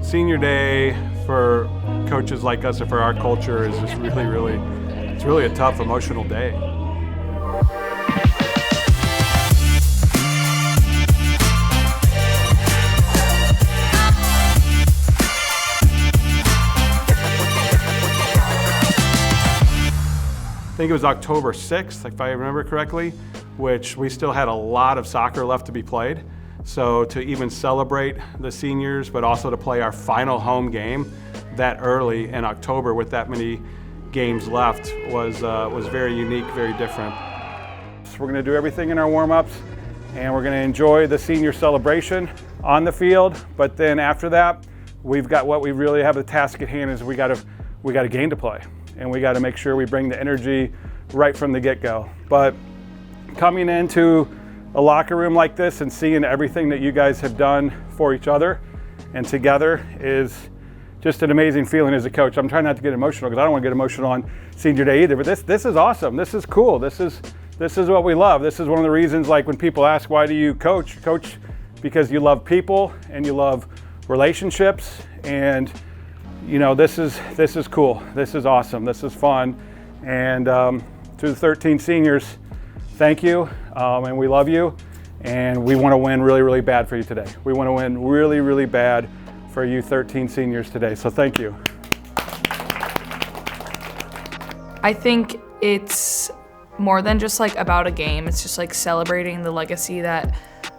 Senior day for coaches like us and for our culture is just it's really a tough emotional day. I think it was October 6th, if I remember correctly, which we still had a lot of soccer left to be played. So to even celebrate the seniors, but also to play our final home game that early in October with that many games left was very unique, very different. So we're gonna do everything in our warm-ups, and we're gonna enjoy the senior celebration on the field, but then after that, we've got what we really have the task at hand is we got a game to play. And we got to make sure we bring the energy right from the get-go. But coming into a locker room like this and seeing everything that you guys have done for each other and together is just an amazing feeling as a coach. I'm trying not to get emotional because I don't want to get emotional on senior day either, but this is awesome. This is cool. This is what we love. This is one of the reasons, like when people ask, why do you coach? Coach because you love people and you love relationships, and you know, this is cool. This is awesome. This is fun. And to the 13 seniors, thank you. And we love you. And we want to win really, really bad for you today. We want to win really, really bad for you 13 seniors today. So thank you. I think it's more than just like about a game. It's just like celebrating the legacy that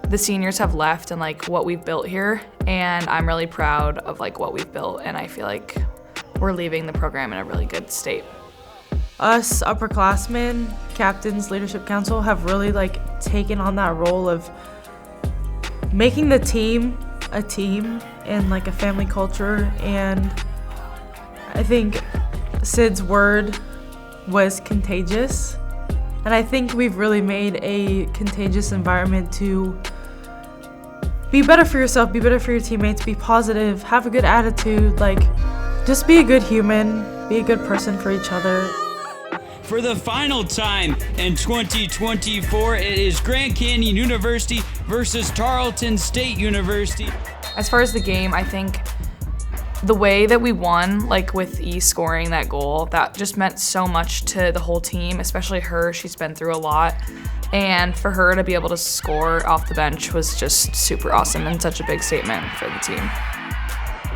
the seniors have left and like what we've built here, and I'm really proud of like what we've built, and I feel like we're leaving the program in a really good state. Us upperclassmen, captains, leadership council have really like taken on that role of making the team a team and like a family culture, and I think Sid's word was contagious, and I think we've really made a contagious environment to be better for yourself, be better for your teammates, be positive, have a good attitude, like just be a good human, be a good person for each other. For the final time in 2024, it is Grand Canyon University versus Tarleton State University. As far as the game, I think the way that we won, like with E scoring that goal, that just meant so much to the whole team, especially her. She's been through a lot. And for her to be able to score off the bench was just super awesome and such a big statement for the team.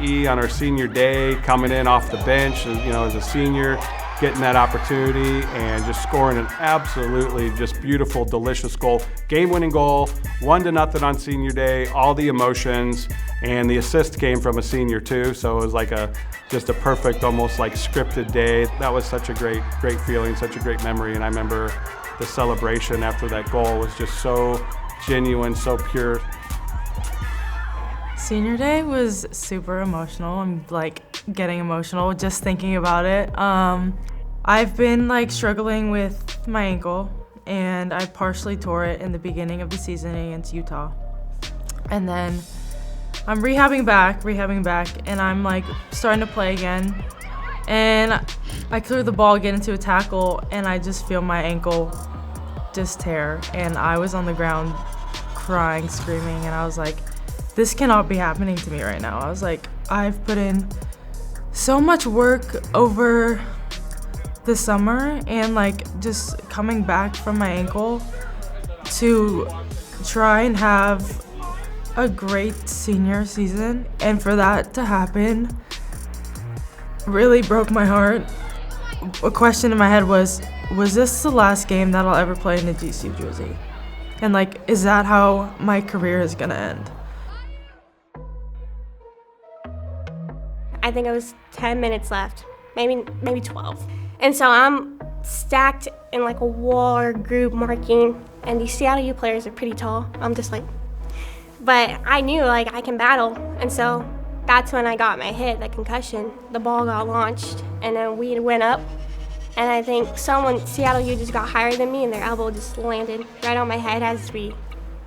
E on our senior day, coming in off the bench, you know, as a senior, getting that opportunity and just scoring an absolutely just beautiful, delicious goal. Game-winning goal, 1-0 on senior day, all the emotions, and the assist came from a senior too, so it was like just a perfect, almost like scripted day. That was such a great feeling, such a great memory, and I remember the celebration after that goal was just so genuine, so pure. Senior day was super emotional. I'm like getting emotional just thinking about it. I've been like struggling with my ankle, and I partially tore it in the beginning of the season against Utah. And then I'm rehabbing back, and I'm like starting to play again. And I clear the ball, get into a tackle, and I just feel my ankle just tear. And I was on the ground crying, screaming, and I was like, this cannot be happening to me right now. I was like, I've put in so much work over the summer, and like just coming back from my ankle to try and have a great senior season, and for that to happen really broke my heart. A question in my head was this the last game that I'll ever play in a GCU jersey? And like, is that how my career is gonna end? I think it was 10 minutes left, maybe 12. And so I'm stacked in like a wall or group marking, and these Seattle U players are pretty tall. I'm just like, but I knew like I can battle, and so that's when I got my hit, the concussion. The ball got launched, and then we went up, and I think Seattle U just got higher than me, and their elbow just landed right on my head as we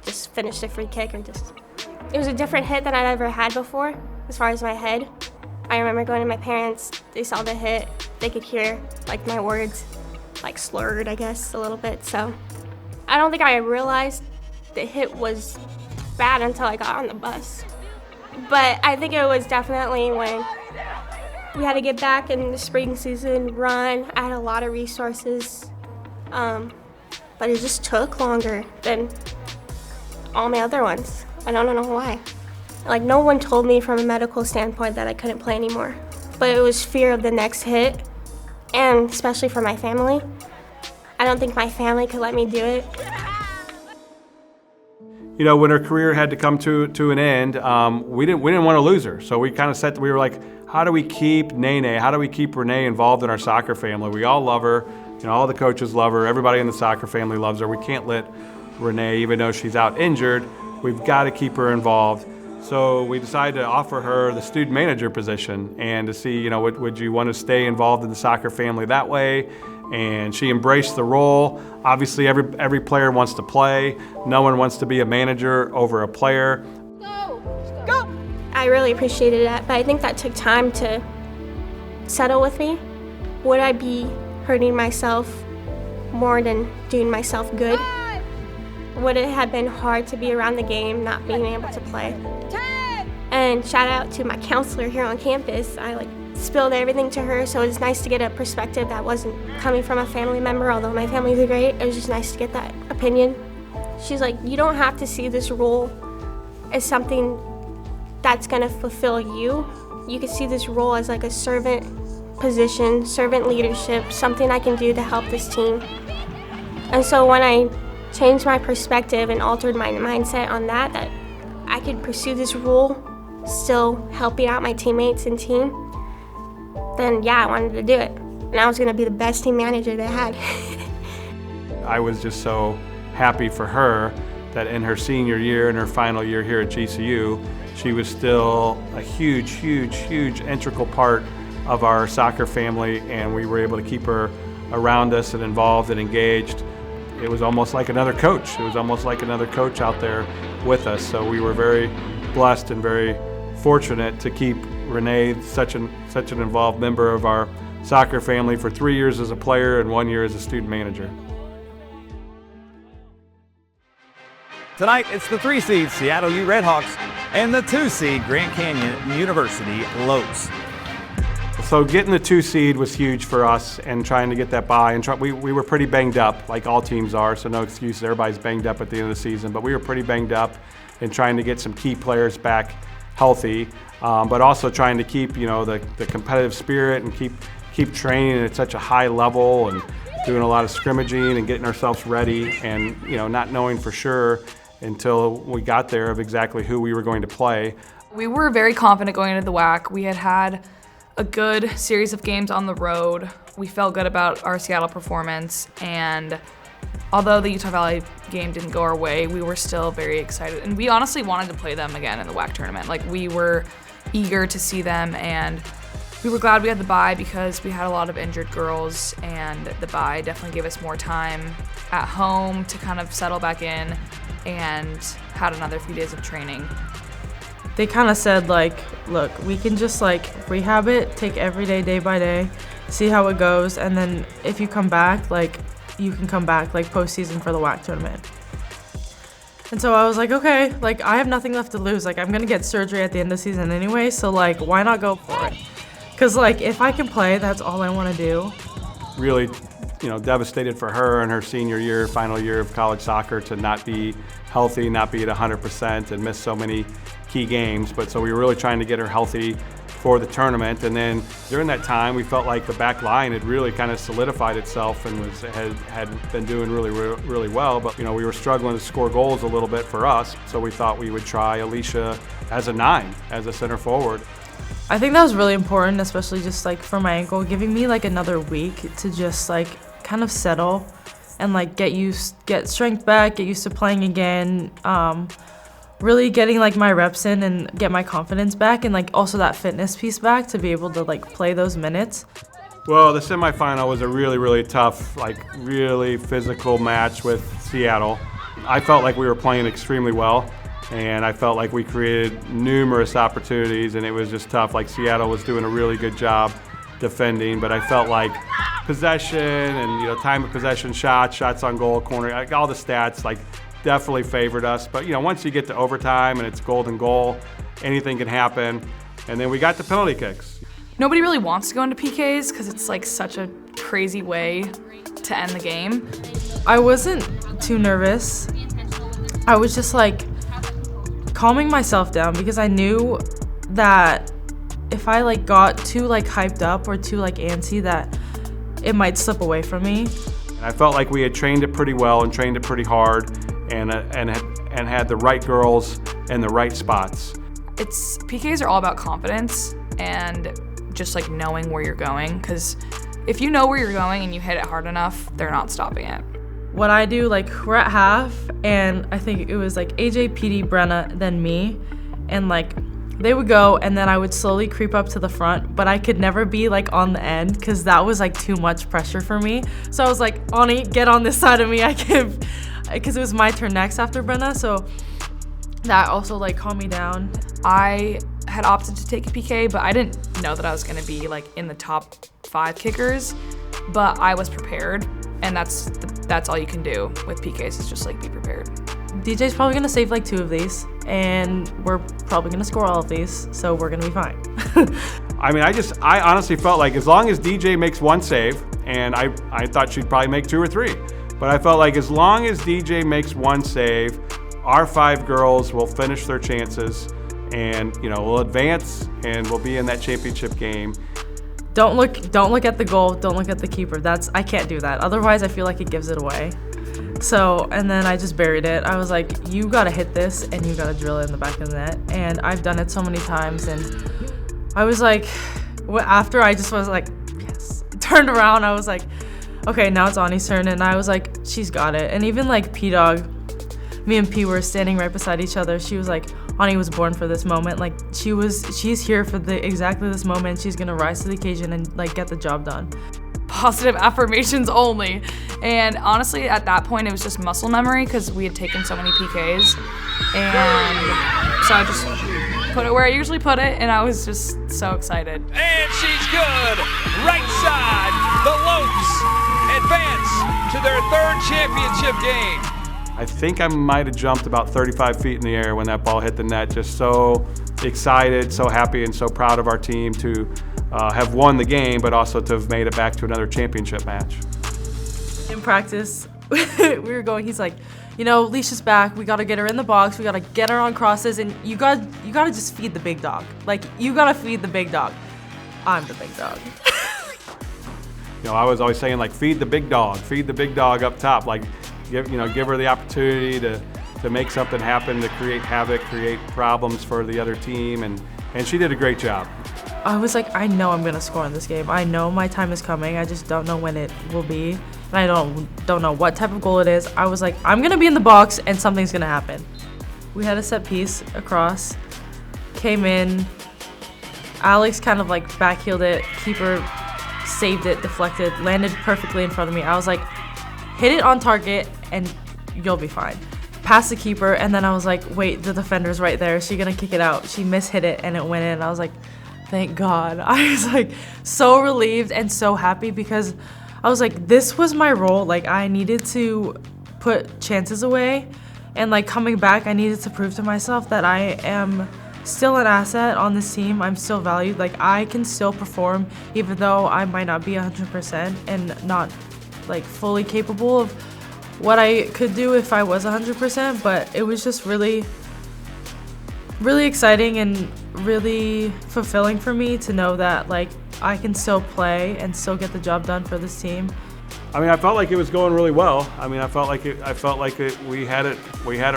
just finished a free kick. It was a different hit than I'd ever had before as far as my head. I remember going to my parents, they saw the hit, they could hear like my words like slurred, I guess, a little bit. So I don't think I realized the hit was bad until I got on the bus. But I think it was definitely when we had to get back in the spring season run. I had a lot of resources, but it just took longer than all my other ones. I don't know why. Like, no one told me from a medical standpoint that I couldn't play anymore. But it was fear of the next hit, and especially for my family. I don't think my family could let me do it. You know, when her career had to come to an end, we didn't want to lose her. So we kind of we were like, how do we keep Nene? How do we keep Renee involved in our soccer family? We all love her. You know, all the coaches love her. Everybody in the soccer family loves her. We can't let Renee, even though she's out injured, we've got to keep her involved. So we decided to offer her the student manager position and to see, you know, would you want to stay involved in the soccer family that way? And she embraced the role. Obviously, every player wants to play. No one wants to be a manager over a player. Go! I really appreciated that, but I think that took time to settle with me. Would I be hurting myself more than doing myself good? Would it have been hard to be around the game, not being able to play? And shout out to my counselor here on campus. I spilled everything to her, so it was nice to get a perspective that wasn't coming from a family member, although my family's great. It was just nice to get that opinion. She's like, you don't have to see this role as something that's gonna fulfill you. You can see this role as like a servant position, servant leadership, something I can do to help this team. And so when I changed my perspective and altered my mindset on that I could pursue this role, still helping out my teammates and team, then yeah, I wanted to do it. And I was gonna be the best team manager they had. I was just so happy for her that in her senior year and her final year here at GCU, she was still a huge, huge, huge integral part of our soccer family, and we were able to keep her around us and involved and engaged. It was almost like another coach. It was almost like another coach out there with us. So we were very blessed and very fortunate to keep Renee such an involved member of our soccer family for 3 years as a player and 1 year as a student manager. Tonight, it's the 3 seed Seattle U Redhawks and the 2 seed Grand Canyon University Lopes. So getting the 2 seed was huge for us, and trying to get that bye. And we were pretty banged up, like all teams are, so no excuses. Everybody's banged up at the end of the season, but we were pretty banged up and trying to get some key players back healthy, but also trying to keep, you know, the competitive spirit and keep training at such a high level and doing a lot of scrimmaging and getting ourselves ready, and, you know, not knowing for sure until we got there of exactly who we were going to play. We were very confident going into the WAC. We had a good series of games on the road. We felt good about our Seattle performance, and although the Utah Valley game didn't go our way, we were still very excited. And we honestly wanted to play them again in the WAC tournament. Like, we were eager to see them, and we were glad we had the bye because we had a lot of injured girls, and the bye definitely gave us more time at home to kind of settle back in, and had another few days of training. They kind of said, like, look, we can just rehab it, take every day by day, see how it goes, and then if you come back, you can come back postseason for the WAC tournament. And so I was like, okay, I have nothing left to lose. I'm gonna get surgery at the end of the season anyway, so why not go for it? Because if I can play, that's all I want to do. Really, you know, devastated for her in her senior year, final year of college soccer, to not be healthy, not be at 100%, and miss so many key games. But so we were really trying to get her healthy for the tournament, and then during that time we felt like the back line had really kind of solidified itself and had been doing really well, but, you know, we were struggling to score goals a little bit for us, so we thought we would try Alicia as a 9, as a center forward. I think that was really important, especially just for my ankle, giving me another week to just kind of settle and get strength back, get used to playing again, really getting my reps in and get my confidence back, and also that fitness piece back to be able to play those minutes. Well, the semifinal was a really tough, really physical match with Seattle. I felt like we were playing extremely well, and I felt like we created numerous opportunities, and it was just tough. Seattle was doing a really good job defending, but I felt like possession and, you know, time of possession, shots on goal, corner, all the stats definitely favored us. But, you know, once you get to overtime and it's golden goal, anything can happen. And then we got the penalty kicks. Nobody really wants to go into PKs because it's like such a crazy way to end the game. I wasn't too nervous. I was just like calming myself down because I knew that if I like got too like hyped up or too like antsy, that it might slip away from me. And I felt like we had trained it pretty well and trained it pretty hard, and had the right girls in the right spots. PKs are all about confidence and just like knowing where you're going, because if you know where you're going and you hit it hard enough, they're not stopping it. What I do, like we're at half, and I think it was like AJ, PD, Brenna, then me, and like they would go, and then I would slowly creep up to the front, but I could never be like on the end because that was like too much pressure for me. So I was like, Ani, get on this side of me. I can, because it was my turn next after Brenna, so that also like calmed me down. I had opted to take a PK, but I didn't know that I was gonna be like in the top 5 kickers, but I was prepared, and that's all you can do with PKs is just like be prepared. DJ's probably gonna save like 2 of these, and we're probably gonna score all of these, so we're gonna be fine. I mean, I honestly felt like as long as DJ makes 1 save, and I thought she'd probably make 2 or 3, but I felt like as long as DJ makes 1 save, our 5 girls will finish their chances, and we'll advance, and we'll be in that championship game. Don't look at the goal. Don't look at the keeper. I can't do that. Otherwise, I feel like it gives it away. So, and then I just buried it. I was like, you gotta hit this, and you gotta drill it in the back of the net. And I've done it so many times, and I was like, after I just was like, yes. Turned around, I was like, okay, now it's Ani's turn, and I was like, she's got it. And even like P-Dog, me and P were standing right beside each other. She was like, Ani was born for this moment. Like she's here for exactly this moment. She's gonna rise to the occasion and like get the job done. Positive affirmations only. And honestly, at that point, it was just muscle memory because we had taken so many PKs. And so I just put it where I usually put it, and I was just so excited. And she's good. Right side. The Lopes advance to their 3rd championship game. I think I might have jumped about 35 feet in the air when that ball hit the net. Just so excited, so happy, and so proud of our team to have won the game, but also to have made it back to another championship match. In practice, we were going, he's like, Leisha's back. We got to get her in the box. We got to get her on crosses, and you got to just feed the big dog. Like, you got to feed the big dog. I'm the big dog. I was always saying, like, feed the big dog up top. Like, give her the opportunity to make something happen, to create havoc, create problems for the other team, and she did a great job. I was like, I know I'm gonna score in this game. I know my time is coming. I just don't know when it will be, and I don't know what type of goal it is. I was like, I'm gonna be in the box, and something's gonna happen. We had a set piece across, came in. Alex kind of like backheeled it. Keeper saved it, deflected, landed perfectly in front of me. I was like, hit it on target and you'll be fine. Past the keeper, and then I was like, wait, the defender's right there. Is she gonna kick it out? She mishit it and it went in. I was like, thank God. I was like so relieved and so happy because I was like, this was my role. Like I needed to put chances away, and like coming back, I needed to prove to myself that I am still an asset on this team. I'm still valued. Like I can still perform even though I might not be 100% and not like fully capable of what I could do if I was 100%, but it was just really exciting and really fulfilling for me to know that like I can still play and still get the job done for this team. I mean, I felt like it was going really well. I mean, I felt like we had it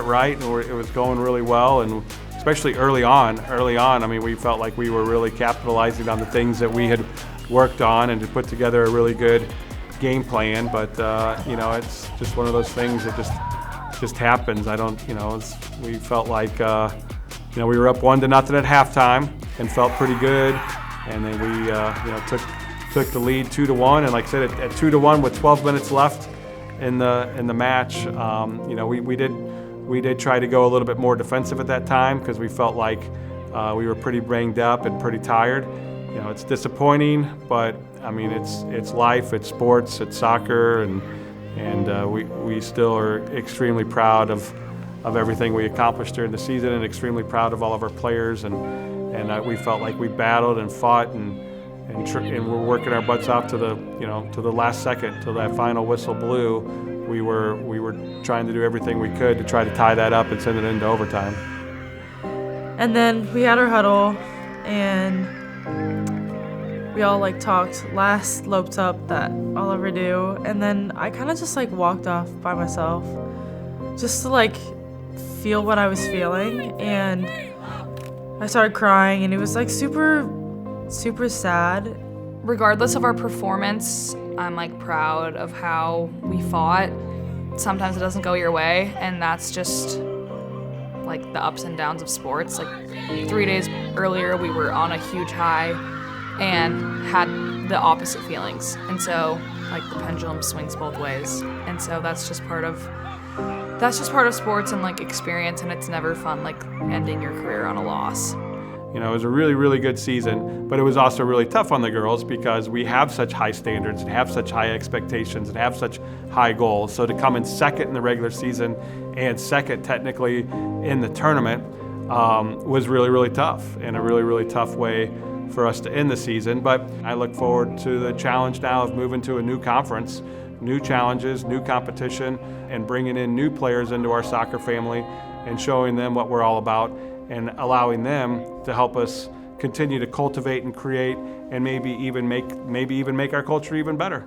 right, and it was going really well, and especially early on, I mean, we felt like we were really capitalizing on the things that we had worked on and to put together a really good game plan. But it's just one of those things that just happens. We felt like we were up 1-0 at halftime and felt pretty good, and then we took the lead 2-1, and like I said, at 2-1 with 12 minutes left in the match, we did try to go a little bit more defensive at that time because we felt like we were pretty banged up and pretty tired. It's disappointing, but I mean it's life, it's sports, it's soccer, and we still are extremely proud of of everything we accomplished during the season, and extremely proud of all of our players. And we felt like we battled and fought and we're working our butts off to the last second, till that final whistle blew. We were trying to do everything we could to try to tie that up and send it into overtime. And then we had our huddle, and we all talked last sloped up that I'll ever do. And then I kind of just walked off by myself, just to feel what I was feeling. And I started crying, and it was super, super sad. Regardless of our performance, I'm proud of how we fought. Sometimes it doesn't go your way, and that's just the ups and downs of sports. 3 days earlier, we were on a huge high and had the opposite feelings. And so the pendulum swings both ways. And so that's just part of sports and experience, and it's never fun ending your career on a loss. It was a really, really good season, but it was also really tough on the girls because we have such high standards and have such high expectations and have such high goals. So to come in second in the regular season and second technically in the tournament was really, really tough, and a really, really tough way for us to end the season. But I look forward to the challenge now of moving to a new conference, new challenges, new competition, and bringing in new players into our soccer family and showing them what we're all about, and allowing them to help us continue to cultivate and create, and maybe even make our culture even better.